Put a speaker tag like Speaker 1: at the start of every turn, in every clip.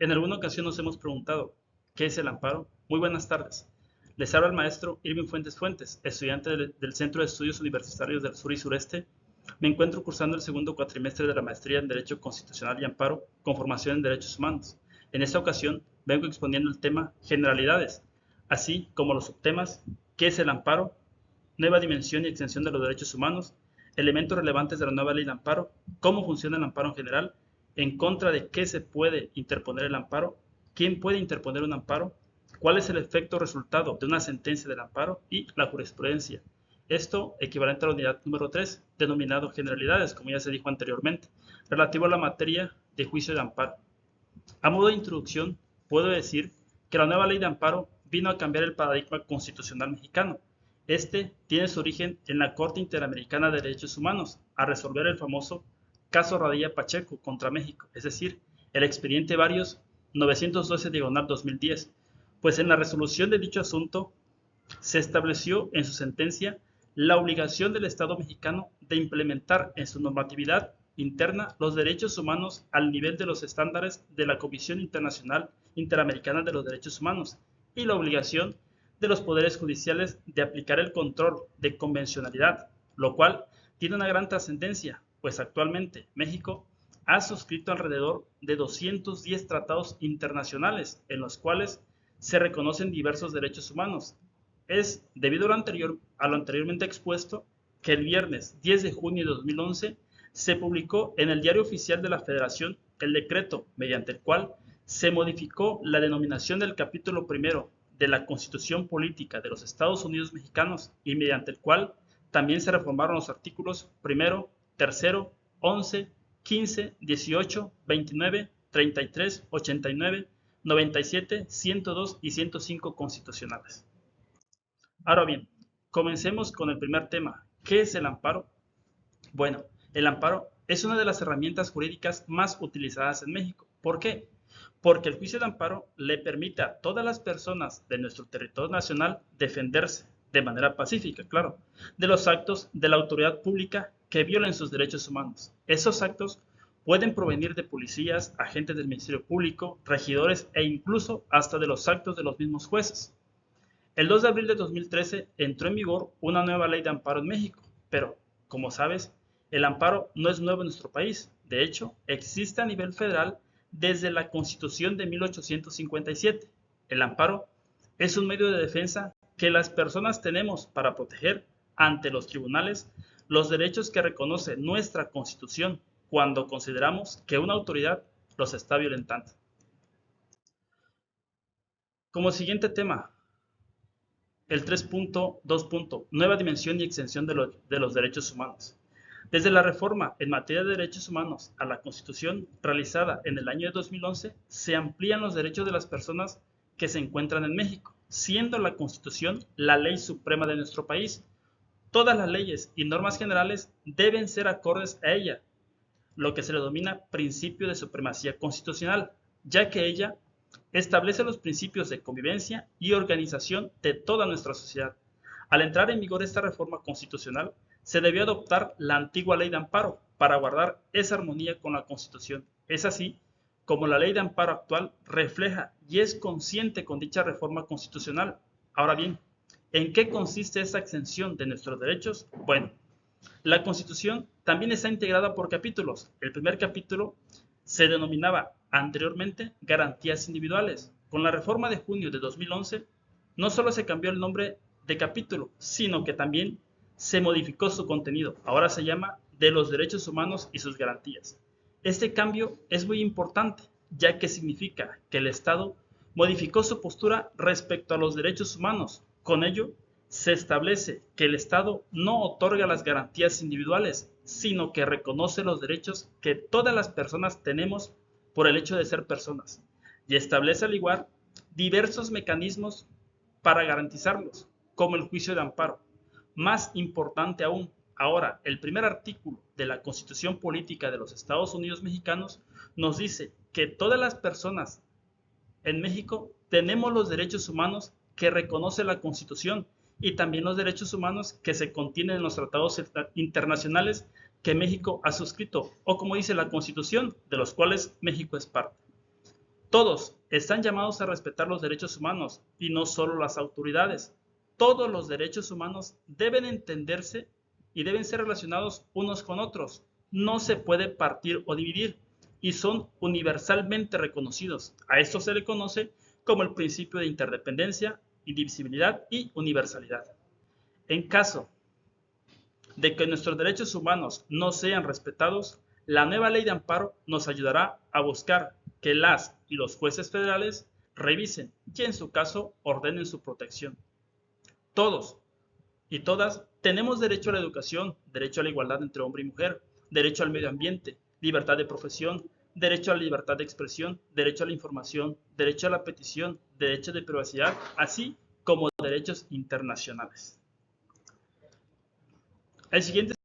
Speaker 1: En alguna ocasión nos hemos preguntado, ¿qué es el amparo? Muy buenas tardes. Les habla el maestro Irving Fuentes Fuentes, estudiante del Centro de Estudios Universitarios del Sur y Sureste. Me encuentro cursando el segundo cuatrimestre de la maestría en Derecho Constitucional y Amparo, con formación en Derechos Humanos. En esta ocasión vengo exponiendo el tema generalidades, así como los subtemas, ¿qué es el amparo? Nueva dimensión y extensión de los derechos humanos, elementos relevantes de la nueva ley de amparo, cómo funciona el amparo en general, en contra de qué se puede interponer el amparo, quién puede interponer un amparo, cuál es el efecto resultado de una sentencia del amparo y la jurisprudencia. Esto equivalente a la unidad número 3, denominado generalidades, como ya se dijo anteriormente, relativo a la materia de juicio de amparo. A modo de introducción, puedo decir que la nueva ley de amparo vino a cambiar el paradigma constitucional mexicano. Este tiene su origen en la Corte Interamericana de Derechos Humanos, a resolver el famoso caso Radilla Pacheco contra México, es decir, el expediente Varios 912-2010, pues en la resolución de dicho asunto se estableció en su sentencia la obligación del Estado mexicano de implementar en su normatividad interna los derechos humanos al nivel de los estándares de la Comisión Internacional Interamericana de los Derechos Humanos y la obligación de los poderes judiciales de aplicar el control de convencionalidad, lo cual tiene una gran trascendencia, pues actualmente México ha suscrito alrededor de 210 tratados internacionales en los cuales se reconocen diversos derechos humanos. Es debido a lo anteriormente expuesto que el viernes 10 de junio de 2011 se publicó en el Diario Oficial de la Federación el decreto mediante el cual se modificó la denominación del capítulo primero de la Constitución Política de los Estados Unidos Mexicanos y mediante el cual también se reformaron los artículos primero, tercero, 11, 15, 18, 29, 33, 89, 97, 102 y 105 constitucionales. Ahora bien, comencemos con el primer tema. ¿Qué es el amparo? Bueno, el amparo es una de las herramientas jurídicas más utilizadas en México. ¿Por qué? Porque el juicio de amparo le permite a todas las personas de nuestro territorio nacional defenderse, de manera pacífica, claro, de los actos de la autoridad pública que violen sus derechos humanos. Esos actos pueden provenir de policías, agentes del Ministerio Público, regidores e incluso hasta de los actos de los mismos jueces. El 2 de abril de 2013 entró en vigor una nueva ley de amparo en México, pero, como sabes, el amparo no es nuevo en nuestro país. De hecho, existe a nivel federal desde la Constitución de 1857. El amparo es un medio de defensa que las personas tenemos para proteger ante los tribunales los derechos que reconoce nuestra Constitución cuando consideramos que una autoridad los está violentando. Como siguiente tema, el 3.2. Nueva dimensión y extensión de los derechos humanos. Desde la reforma en materia de derechos humanos a la Constitución realizada en el año de 2011, se amplían los derechos de las personas que se encuentran en México, siendo la Constitución la ley suprema de nuestro país. Todas las leyes y normas generales deben ser acordes a ella, lo que se le denomina principio de supremacía constitucional, ya que ella establece los principios de convivencia y organización de toda nuestra sociedad. Al entrar en vigor esta reforma constitucional, se debió adoptar la antigua ley de amparo para guardar esa armonía con la Constitución. Es así como la ley de amparo actual refleja y es consciente con dicha reforma constitucional. Ahora bien, ¿en qué consiste esa extensión de nuestros derechos? Bueno, la Constitución también está integrada por capítulos. El primer capítulo se denominaba anteriormente garantías individuales. Con la reforma de junio de 2011, no solo se cambió el nombre de capítulo, sino que también se modificó su contenido. Ahora se llama de los derechos humanos y sus garantías. Este cambio es muy importante, ya que significa que el Estado modificó su postura respecto a los derechos humanos. Con ello, se establece que el Estado no otorga las garantías individuales, sino que reconoce los derechos que todas las personas tenemos por el hecho de ser personas, y establece al igual diversos mecanismos para garantizarlos, como el juicio de amparo. Más importante aún, ahora el primer artículo de la Constitución Política de los Estados Unidos Mexicanos nos dice que todas las personas en México tenemos los derechos humanos que reconoce la Constitución y también los derechos humanos que se contienen en los tratados internacionales que México ha suscrito, o como dice la Constitución, de los cuales México es parte. Todos están llamados a respetar los derechos humanos y no solo las autoridades. Todos los derechos humanos deben entenderse y deben ser relacionados unos con otros. No se puede partir o dividir y son universalmente reconocidos. A esto se le conoce como el principio de interdependencia, indivisibilidad y universalidad. En caso de que nuestros derechos humanos no sean respetados, la nueva ley de amparo nos ayudará a buscar que las y los jueces federales revisen y en su caso ordenen su protección. Todos y todas tenemos derecho a la educación, derecho a la igualdad entre hombre y mujer, derecho al medio ambiente, libertad de profesión, derecho a la libertad de expresión, derecho a la información, derecho a la petición, derecho de privacidad, así como derechos internacionales. El siguiente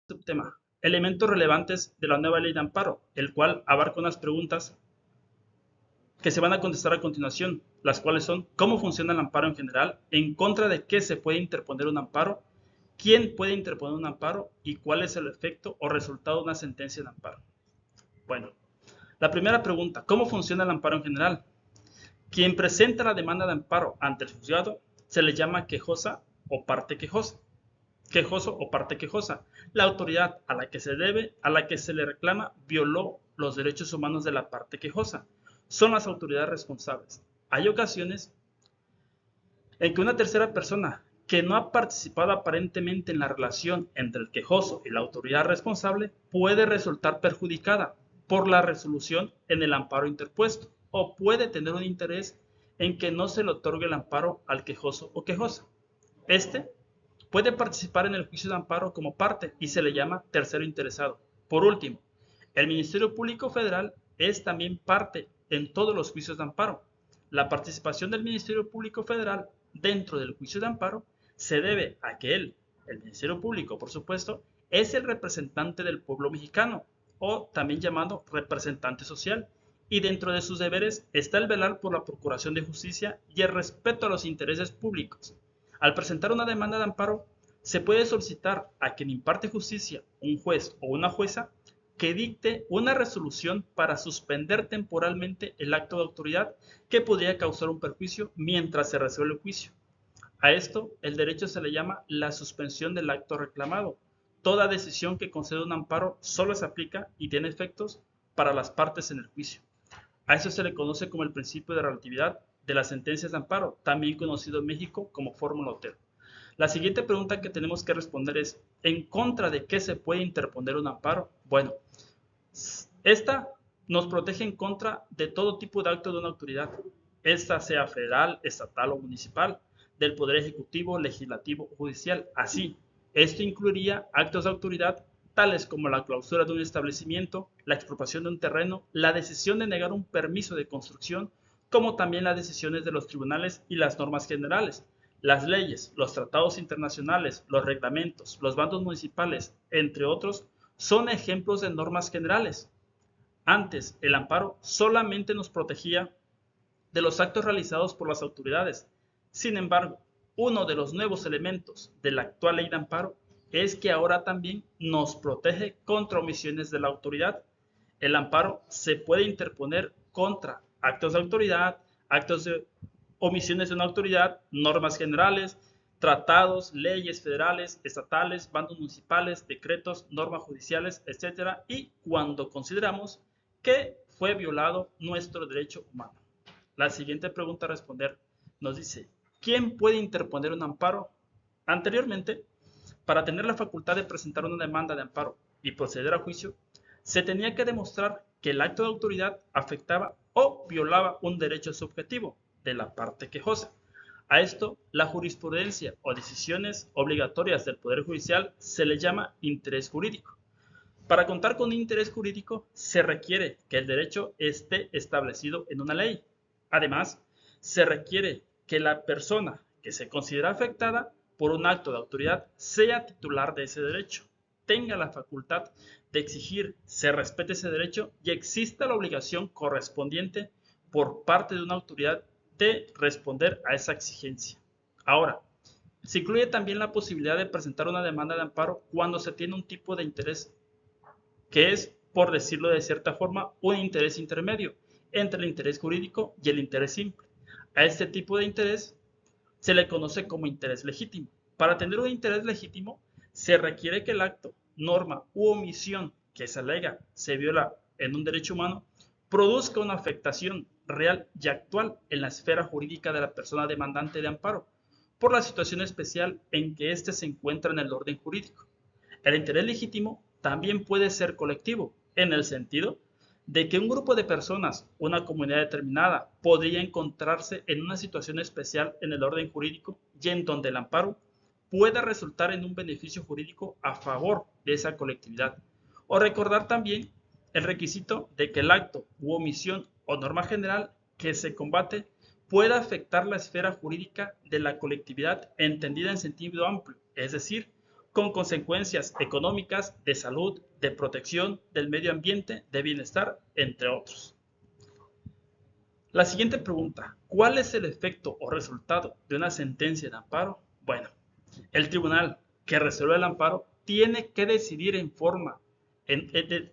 Speaker 1: subtema, elementos relevantes de la nueva ley de amparo, el cual abarca unas preguntas que se van a contestar a continuación, las cuales son: ¿cómo funciona el amparo en general? ¿En contra de qué se puede interponer un amparo? ¿Quién puede interponer un amparo? ¿Y cuál es el efecto o resultado de una sentencia de amparo? Bueno, la primera pregunta: ¿cómo funciona el amparo en general? Quien presenta la demanda de amparo ante el juzgado se le llama quejosa o parte quejosa. Quejoso o parte quejosa. La autoridad a la que se le reclama violó los derechos humanos de la parte quejosa. Son las autoridades responsables. Hay ocasiones en que una tercera persona que no ha participado aparentemente en la relación entre el quejoso y la autoridad responsable puede resultar perjudicada por la resolución en el amparo interpuesto o puede tener un interés en que no se le otorgue el amparo al quejoso o quejosa. Este puede participar en el juicio de amparo como parte y se le llama tercero interesado. Por último, el Ministerio Público Federal es también parte en todos los juicios de amparo. La participación del Ministerio Público Federal dentro del juicio de amparo se debe a que el Ministerio Público, por supuesto, es el representante del pueblo mexicano, o también llamado representante social, y dentro de sus deberes está el velar por la procuración de justicia y el respeto a los intereses públicos. Al presentar una demanda de amparo, se puede solicitar a quien imparte justicia, un juez o una jueza, que dicte una resolución para suspender temporalmente el acto de autoridad que podría causar un perjuicio mientras se resuelve el juicio. A esto, el derecho se le llama la suspensión del acto reclamado. Toda decisión que concede un amparo solo se aplica y tiene efectos para las partes en el juicio. A eso se le conoce como el principio de relatividad de las sentencias de amparo, también conocido en México como fórmula Otero. La siguiente pregunta que tenemos que responder es: ¿en contra de qué se puede interponer un amparo? Bueno, esta nos protege en contra de todo tipo de acto de una autoridad, esta sea federal, estatal o municipal, del poder ejecutivo, legislativo o judicial. Así, esto incluiría actos de autoridad tales como la clausura de un establecimiento, la expropiación de un terreno, la decisión de negar un permiso de construcción, como también las decisiones de los tribunales y las normas generales. Las leyes, los tratados internacionales, los reglamentos, los bandos municipales, entre otros, son ejemplos de normas generales. Antes, el amparo solamente nos protegía de los actos realizados por las autoridades. Sin embargo, uno de los nuevos elementos de la actual ley de amparo es que ahora también nos protege contra omisiones de la autoridad. El amparo se puede interponer contra actos de autoridad, actos de omisiones de una autoridad, normas generales, tratados, leyes federales, estatales, bandos municipales, decretos, normas judiciales, etc. Y cuando consideramos que fue violado nuestro derecho humano. La siguiente pregunta a responder nos dice: ¿quién puede interponer un amparo? Anteriormente, para tener la facultad de presentar una demanda de amparo y proceder a juicio, se tenía que demostrar que el acto de autoridad afectaba o violaba un derecho subjetivo de la parte quejosa. A esto, la jurisprudencia o decisiones obligatorias del Poder Judicial se le llama interés jurídico. Para contar con un interés jurídico, se requiere que el derecho esté establecido en una ley. Además, se requiere que la persona que se considera afectada por un acto de autoridad sea titular de ese derecho, tenga la facultad de exigir se respete ese derecho y exista la obligación correspondiente por parte de una autoridad de responder a esa exigencia. Ahora, se incluye también la posibilidad de presentar una demanda de amparo cuando se tiene un tipo de interés que es por decirlo de cierta forma, un interés intermedio entre el interés jurídico y el interés simple. A este tipo de interés se le conoce como interés legítimo. Para tener un interés legítimo, se requiere que el acto, norma u omisión que se alega se viola en un derecho humano produzca una afectación real y actual en la esfera jurídica de la persona demandante de amparo, por la situación especial en que éste se encuentra en el orden jurídico. El interés legítimo también puede ser colectivo, en el sentido de que un grupo de personas, una comunidad determinada, podría encontrarse en una situación especial en el orden jurídico y en donde el amparo pueda resultar en un beneficio jurídico a favor de esa colectividad. O recordar también el requisito de que el acto u omisión o norma general que se combate pueda afectar la esfera jurídica de la colectividad entendida en sentido amplio, es decir, con consecuencias económicas, de salud, de protección, del medio ambiente, de bienestar, entre otros. La siguiente pregunta, ¿cuál es el efecto o resultado de una sentencia de amparo? Bueno, el tribunal que resuelve el amparo tiene que decidir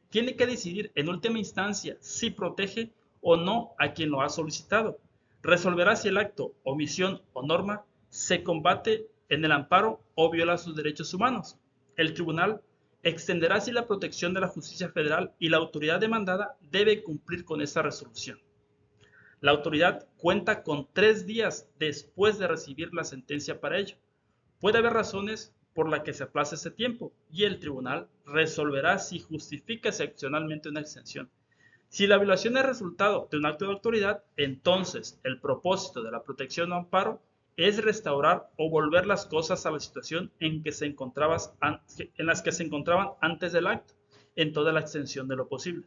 Speaker 1: tiene que decidir en última instancia si protege o no a quien lo ha solicitado. Resolverá si el acto, omisión o norma se combate en el amparo o viola sus derechos humanos. El tribunal extenderá si la protección de la justicia federal y la autoridad demandada debe cumplir con esa resolución. La autoridad cuenta con 3 días después de recibir la sentencia para ello. Puede haber razones por las que se aplace ese tiempo y el tribunal resolverá si justifica excepcionalmente una extensión. Si la violación es resultado de un acto de autoridad, entonces el propósito de la protección o amparo es restaurar o volver las cosas a la situación en las que se encontraban antes del acto, en toda la extensión de lo posible.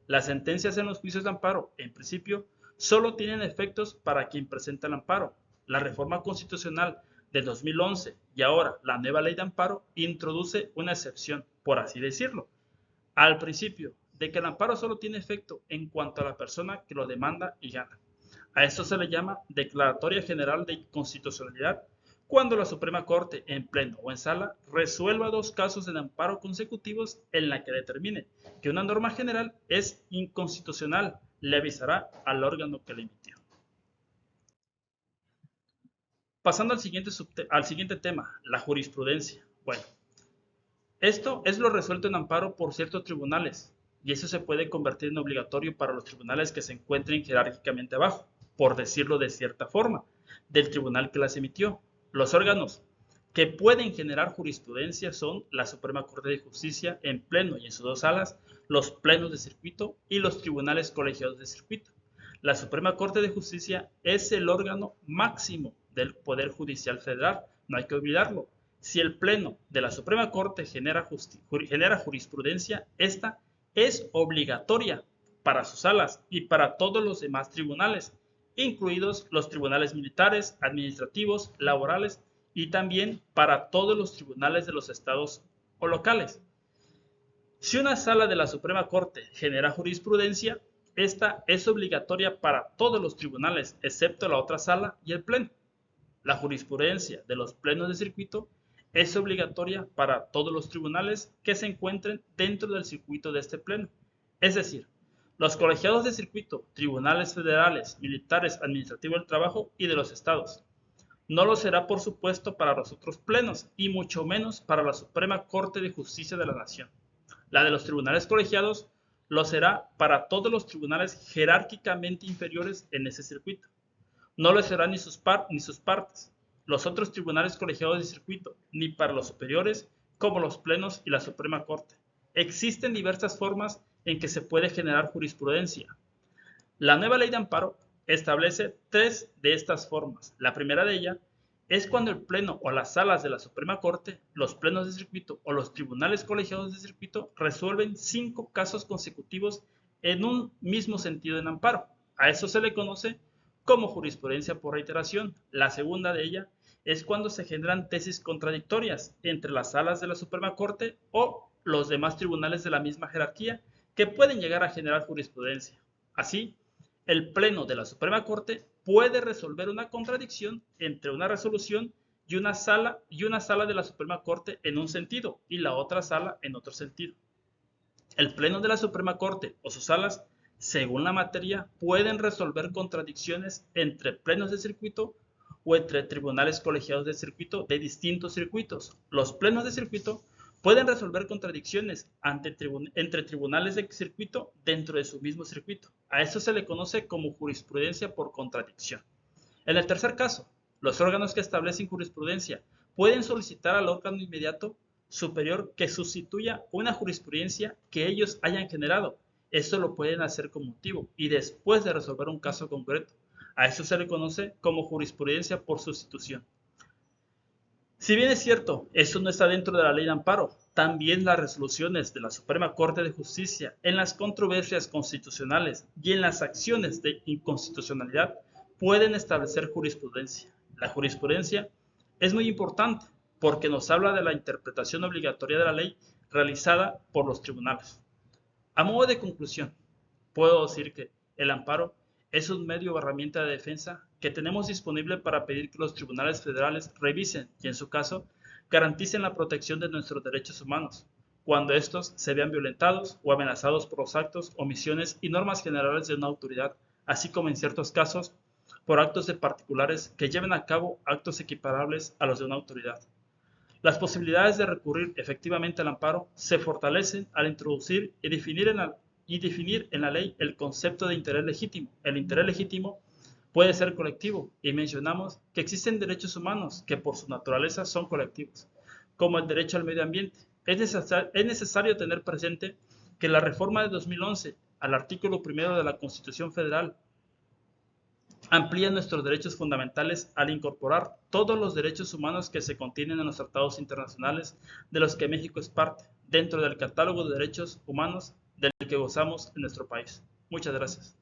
Speaker 1: Las sentencias en los juicios de amparo, en principio, solo tienen efectos para quien presenta el amparo. La reforma constitucional de 2011 y ahora la nueva ley de amparo introduce una excepción, por así decirlo, al principio, de que el amparo solo tiene efecto en cuanto a la persona que lo demanda y gana. A esto se le llama Declaratoria General de Inconstitucionalidad cuando la Suprema Corte, en pleno o en sala, resuelva 2 casos de amparo consecutivos en la que determine que una norma general es inconstitucional, le avisará al órgano que la emitió. Pasando al siguiente tema, la jurisprudencia. Bueno, esto es lo resuelto en amparo por ciertos tribunales, y eso se puede convertir en obligatorio para los tribunales que se encuentren jerárquicamente abajo, por decirlo de cierta forma, del tribunal que las emitió. Los órganos que pueden generar jurisprudencia son la Suprema Corte de Justicia en pleno y en sus 2 salas, los plenos de circuito y los tribunales colegiados de circuito. La Suprema Corte de Justicia es el órgano máximo del Poder Judicial Federal, no hay que olvidarlo. Si el Pleno de la Suprema Corte genera jurisprudencia, esta es obligatoria para sus salas y para todos los demás tribunales, incluidos los tribunales militares, administrativos, laborales y también para todos los tribunales de los estados o locales. Si una sala de la Suprema Corte genera jurisprudencia, esta es obligatoria para todos los tribunales, excepto la otra sala y el Pleno. La jurisprudencia de los plenos de circuito es obligatoria para todos los tribunales que se encuentren dentro del circuito de este pleno. Es decir, los colegiados de circuito, tribunales federales, militares, administrativos del trabajo y de los estados. No lo será, por supuesto, para los otros plenos y mucho menos para la Suprema Corte de Justicia de la Nación. La de los tribunales colegiados lo será para todos los tribunales jerárquicamente inferiores en ese circuito. No lo serán ni sus partes, los otros tribunales colegiados de circuito, ni para los superiores, como los plenos y la Suprema Corte. Existen diversas formas en que se puede generar jurisprudencia. La nueva ley de amparo establece 3 de estas formas. La primera de ellas es cuando el pleno o las salas de la Suprema Corte, los plenos de circuito o los tribunales colegiados de circuito resuelven 5 casos consecutivos en un mismo sentido en amparo. A eso se le conoce como jurisprudencia por reiteración. La segunda de ella es cuando se generan tesis contradictorias entre las salas de la Suprema Corte o los demás tribunales de la misma jerarquía que pueden llegar a generar jurisprudencia. Así, el Pleno de la Suprema Corte puede resolver una contradicción entre una resolución y una sala de la Suprema Corte en un sentido y la otra sala en otro sentido. El Pleno de la Suprema Corte o sus salas, según la materia, pueden resolver contradicciones entre plenos de circuito o entre tribunales colegiados de circuito de distintos circuitos. Los plenos de circuito pueden resolver contradicciones entre tribunales de circuito dentro de su mismo circuito. A eso se le conoce como jurisprudencia por contradicción. En el tercer caso, los órganos que establecen jurisprudencia pueden solicitar al órgano inmediato superior que sustituya una jurisprudencia que ellos hayan generado. Esto lo pueden hacer con motivo y después de resolver un caso concreto. A eso se le conoce como jurisprudencia por sustitución. Si bien es cierto, eso no está dentro de la ley de amparo, también las resoluciones de la Suprema Corte de Justicia en las controversias constitucionales y en las acciones de inconstitucionalidad pueden establecer jurisprudencia. La jurisprudencia es muy importante porque nos habla de la interpretación obligatoria de la ley realizada por los tribunales. A modo de conclusión, puedo decir que el amparo es un medio o herramienta de defensa que tenemos disponible para pedir que los tribunales federales revisen y, en su caso, garanticen la protección de nuestros derechos humanos cuando estos se vean violentados o amenazados por los actos, omisiones y normas generales de una autoridad, así como en ciertos casos por actos de particulares que lleven a cabo actos equiparables a los de una autoridad. Las posibilidades de recurrir efectivamente al amparo se fortalecen al introducir y definir en la ley el concepto de interés legítimo. El interés legítimo puede ser colectivo y mencionamos que existen derechos humanos que por su naturaleza son colectivos, como el derecho al medio ambiente. Es necesario tener presente que la reforma de 2011 al artículo 1 de la Constitución Federal amplía nuestros derechos fundamentales al incorporar todos los derechos humanos que se contienen en los tratados internacionales de los que México es parte, dentro del catálogo de derechos humanos del que gozamos en nuestro país. Muchas gracias.